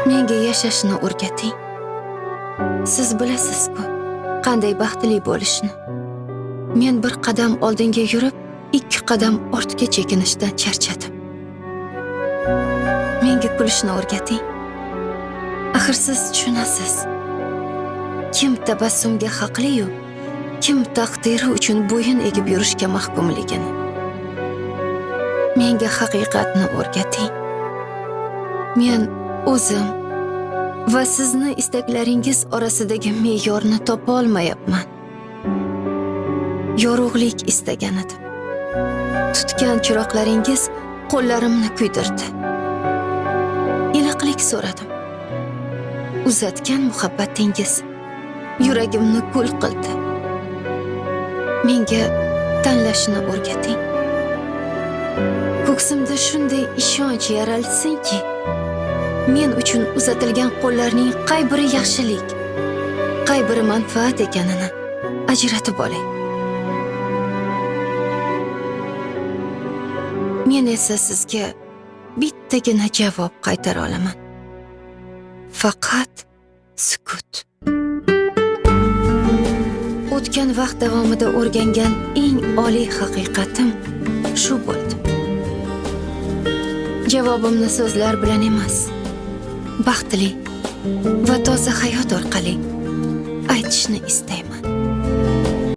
Menga yashashni o'rgating. Siz bilasiz-ku, qanday baxtli bo'lishni. Men bir qadam oldinga yurib, 2 qadam ortga chekinishdan charchadim. Menga kulishni o'rgating. Axir siz tushunasiz. Kim tabassumga haqli-yu, kim taqdiri uchun bo'yin egib yurishga mahkumligini. Menga haqiqatni o'rgating. Men o'zim va sizni istaklaringiz orasidagi me'yorni topa olmayapman. Yorug'lik istagan edim. Tutgan chiroqlaringiz qo'llarimni kuydirdi. Iliqlik so'radim. Uzatgan muhabbatingiz yuragimni kul qildi. Menga tanlashni o'rgating. Ko'ksimda shunday ishonch yaralsinki, men uchun uzatilgan qo'llarning qay biri yaxshilik, qay biri manfaat ekanini ajratib olay. Men esa sizga bittagina javob qaytara olaman. Faqat sukut. O'tgan vaqt davomida o'rgangan eng oliy haqiqatim shu bo'ldi. Javobimni so'zlar bilan emas, baxtli va toza hayot orqali aytishni istayman.